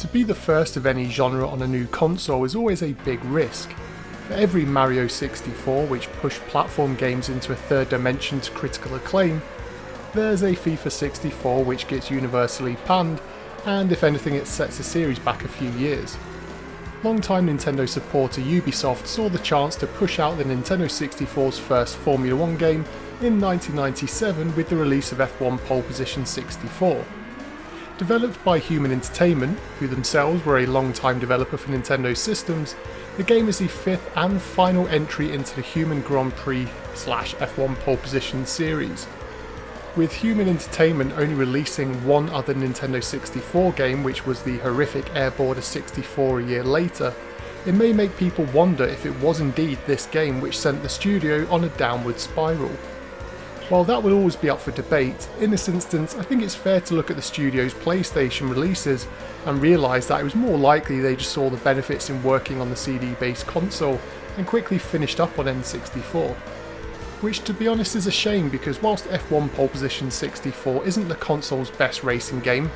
To be the first of any genre on a new console is always a big risk. For every Mario 64 which pushed platform games into a third dimension to critical acclaim, there's a FIFA 64 which gets universally panned, and if anything it sets the series back a few years. Longtime Nintendo supporter UbiSoft saw the chance to push out the Nintendo 64's first Formula 1 game in 1997 with the release of F1 Pole Position 64. Developed by Human Entertainment, who themselves were a long-time developer for Nintendo systems, the game is the fifth and final entry into the Human Grand Prix / F1 Pole Position series. With Human Entertainment only releasing one other Nintendo 64 game, which was the horrific Airborder 64 a year later, it may make people wonder if it was indeed this game which sent the studio on a downward spiral. While that will always be up for debate, in this instance I think it's fair to look at the studio's PlayStation releases and realise that it was more likely they just saw the benefits in working on the CD-based console and quickly finished up on N64. Which to be honest is a shame, because whilst F1 Pole Position 64 isn't the console's best racing game,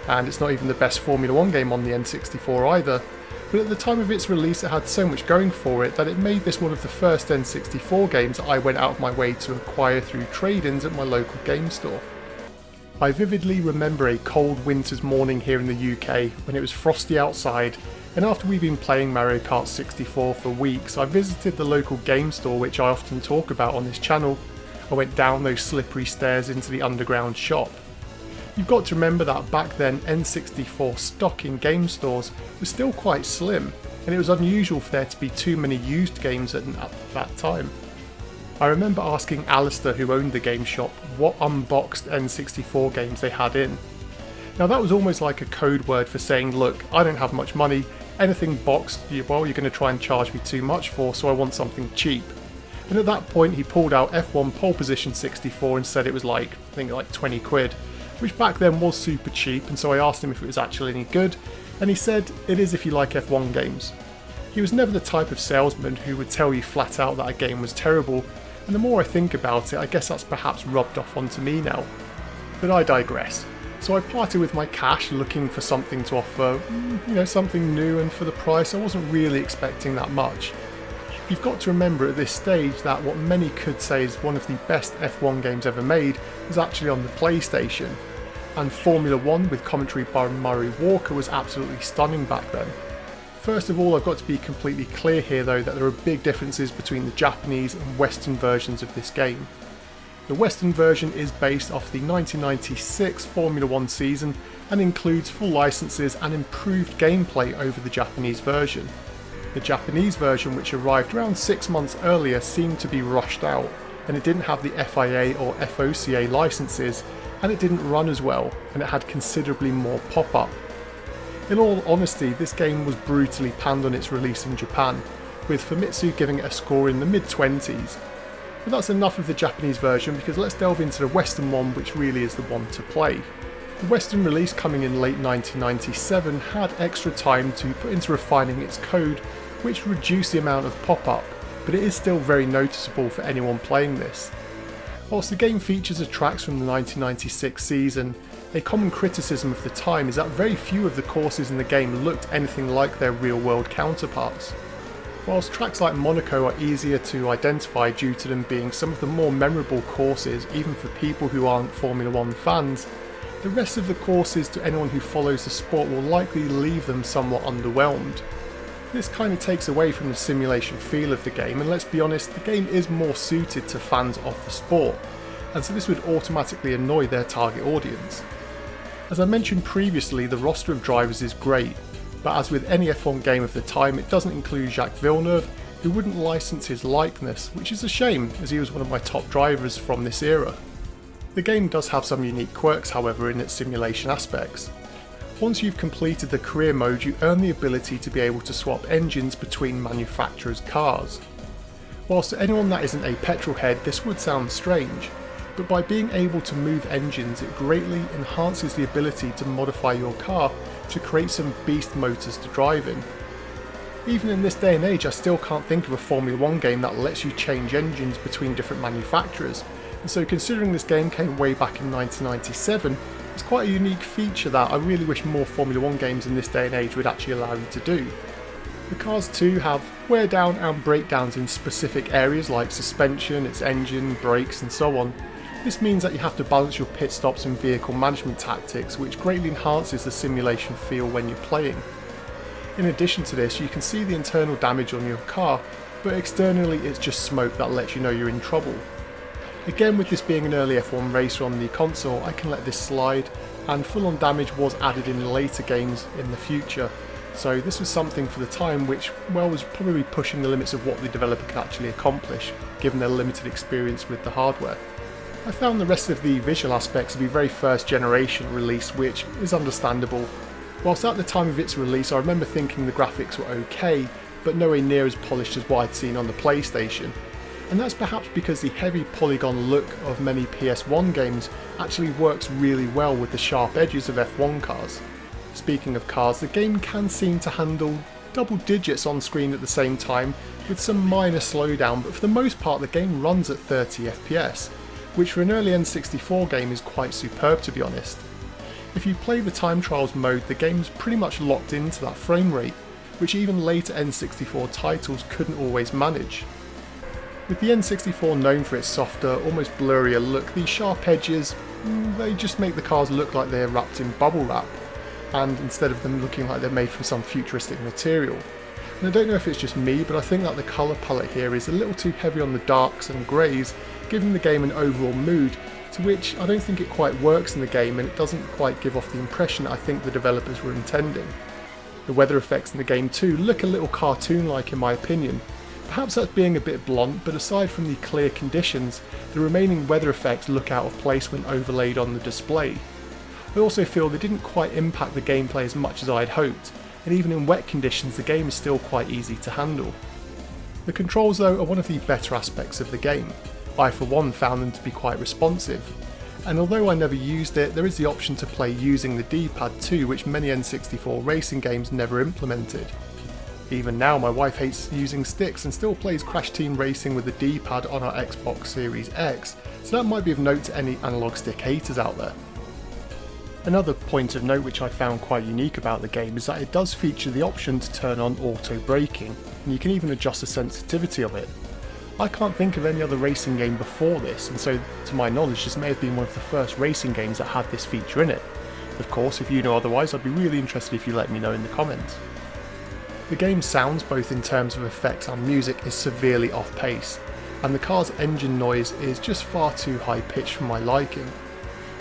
and it's not even the best Formula 1 game on the N64 either, but at the time of its release it had so much going for it that it made this one of the first N64 games that I went out of my way to acquire through trade-ins at my local game store. I vividly remember a cold winter's morning here in the UK when it was frosty outside, and after we'd been playing Mario Kart 64 for weeks, I visited the local game store which I often talk about on this channel. I went down those slippery stairs into the underground shop. You've got to remember that back then N64 stock in game stores was still quite slim, and it was unusual for there to be too many used games at that time. I remember asking Alistair, who owned the game shop, what unboxed N64 games they had in. Now that was almost like a code word for saying, look, I don't have much money, anything boxed, well, you're going to try and charge me too much for, so I want something cheap. And at that point he pulled out F1 Pole Position 64 and said it was like, I think like 20 quid. Which back then was super cheap, and so I asked him if it was actually any good, and he said it is if you like F1 games. He was never the type of salesman who would tell you flat out that a game was terrible, and the more I think about it, I guess that's perhaps rubbed off onto me now. But I digress. So I parted with my cash looking for something to offer, something new, and for the price I wasn't really expecting that much. You've got to remember at this stage that what many could say is one of the best F1 games ever made was actually on the PlayStation, and Formula 1 with commentary by Murray Walker was absolutely stunning back then. First of all, I've got to be completely clear here though that there are big differences between the Japanese and Western versions of this game. The Western version is based off the 1996 Formula 1 season and includes full licenses and improved gameplay over the Japanese version. The Japanese version, which arrived around 6 months earlier, seemed to be rushed out, and it didn't have the FIA or FOCA licenses, and it didn't run as well, and it had considerably more pop-up. In all honesty, this game was brutally panned on its release in Japan, with Famitsu giving it a score in the mid-20s. But that's enough of the Japanese version, because let's delve into the Western one, which really is the one to play. The Western release, coming in late 1997, had extra time to put into refining its code, which reduced the amount of pop-up, but it is still very noticeable for anyone playing this. Whilst the game features the tracks from the 1996 season, a common criticism of the time is that very few of the courses in the game looked anything like their real-world counterparts. Whilst tracks like Monaco are easier to identify due to them being some of the more memorable courses even for people who aren't Formula 1 fans, the rest of the courses to anyone who follows the sport will likely leave them somewhat underwhelmed. This kind of takes away from the simulation feel of the game, and let's be honest, the game is more suited to fans of the sport, and so this would automatically annoy their target audience. As I mentioned previously, the roster of drivers is great, but as with any F1 game of the time, it doesn't include Jacques Villeneuve, who wouldn't license his likeness, which is a shame as he was one of my top drivers from this era. The game does have some unique quirks however in its simulation aspects. Once you've completed the career mode, you earn the ability to be able to swap engines between manufacturers' cars. Whilst to anyone that isn't a petrolhead this would sound strange, but by being able to move engines it greatly enhances the ability to modify your car to create some beast motors to drive in. Even in this day and age I still can't think of a Formula 1 game that lets you change engines between different manufacturers, and so considering this game came way back in 1997, It's quite a unique feature that I really wish more Formula 1 games in this day and age would actually allow you to do. The cars too have wear down and breakdowns in specific areas like suspension, its engine, brakes and so on. This means that you have to balance your pit stops and vehicle management tactics, which greatly enhances the simulation feel when you're playing. In addition to this, you can see the internal damage on your car, but externally it's just smoke that lets you know you're in trouble. Again, with this being an early F1 racer on the console, I can let this slide, and full-on damage was added in later games in the future. So this was something for the time which, well, was probably pushing the limits of what the developer could actually accomplish, given their limited experience with the hardware. I found the rest of the visual aspects to be very first generation release, which is understandable. Whilst at the time of its release I remember thinking the graphics were okay, but nowhere near as polished as what I'd seen on the PlayStation. And that's perhaps because the heavy polygon look of many PS1 games actually works really well with the sharp edges of F1 cars. Speaking of cars, the game can seem to handle double digits on screen at the same time with some minor slowdown, but for the most part the game runs at 30 FPS, which for an early N64 game is quite superb, to be honest. If you play the time trials mode, the game's pretty much locked into that frame rate, which even later N64 titles couldn't always manage. With the N64 known for its softer, almost blurrier look, these sharp edges, they just make the cars look like they're wrapped in bubble wrap, and instead of them looking like they're made from some futuristic material. And I don't know if it's just me, but I think that the colour palette here is a little too heavy on the darks and greys, giving the game an overall mood, to which I don't think it quite works in the game, and it doesn't quite give off the impression I think the developers were intending. The weather effects in the game too look a little cartoon-like in my opinion. Perhaps that's being a bit blunt, but aside from the clear conditions, the remaining weather effects look out of place when overlaid on the display. I also feel they didn't quite impact the gameplay as much as I had hoped, and even in wet conditions the game is still quite easy to handle. The controls though are one of the better aspects of the game. I for one found them to be quite responsive, and although I never used it, there is the option to play using the D-pad too, which many N64 racing games never implemented. Even now my wife hates using sticks and still plays Crash Team Racing with the D-pad on our Xbox Series X, so that might be of note to any analog stick haters out there. Another point of note which I found quite unique about the game is that it does feature the option to turn on auto braking, and you can even adjust the sensitivity of it. I can't think of any other racing game before this, and so to my knowledge this may have been one of the first racing games that had this feature in it. Of course, if you know otherwise, I'd be really interested if you let me know in the comments. The game's sounds, both in terms of effects and music, is severely off pace, and the car's engine noise is just far too high pitched for my liking.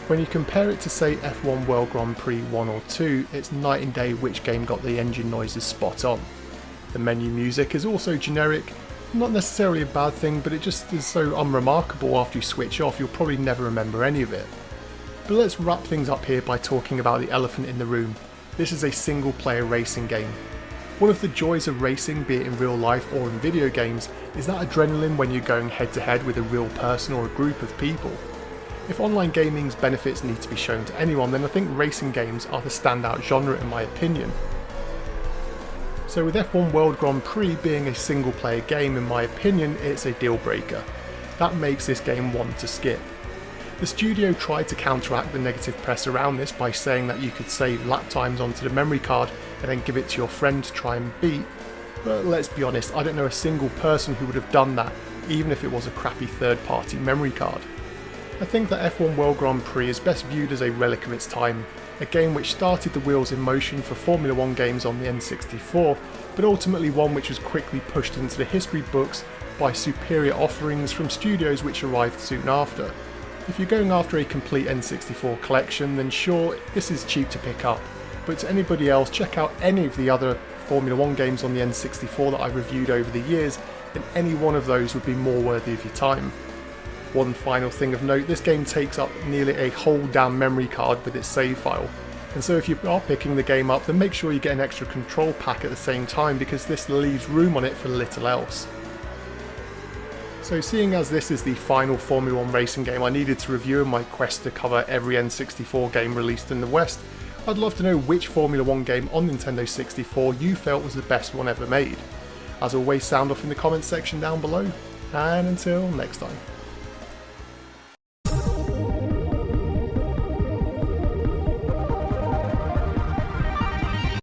When you compare it to say F1 World Grand Prix 1 or 2, it's night and day which game got the engine noises spot on. The menu music is also generic, not necessarily a bad thing, but it just is so unremarkable after you switch off you'll probably never remember any of it. But let's wrap things up here by talking about the elephant in the room. This is a single player racing game. One of the joys of racing, be it in real life or in video games, is that adrenaline when you're going head to head with a real person or a group of people. If online gaming's benefits need to be shown to anyone, then I think racing games are the standout genre in my opinion. So with F1 World Grand Prix being a single player game, in my opinion it's a deal breaker. That makes this game one to skip. The studio tried to counteract the negative press around this by saying that you could save lap times onto the memory card and then give it to your friend to try and beat, but let's be honest, I don't know a single person who would have done that, even if it was a crappy third party memory card. I think that F1 World Grand Prix is best viewed as a relic of its time, a game which started the wheels in motion for Formula 1 games on the N64, but ultimately one which was quickly pushed into the history books by superior offerings from studios which arrived soon after. If you're going after a complete N64 collection, then sure, this is cheap to pick up, but to anybody else, check out any of the other Formula 1 games on the N64 that I've reviewed over the years, and any one of those would be more worthy of your time. One final thing of note, this game takes up nearly a whole damn memory card with its save file, and so if you are picking the game up, then make sure you get an extra control pack at the same time, because this leaves room on it for little else. So seeing as this is the final Formula 1 racing game I needed to review in my quest to cover every N64 game released in the West, I'd love to know which Formula 1 game on Nintendo 64 you felt was the best one ever made. As always, sound off in the comments section down below, and until next time.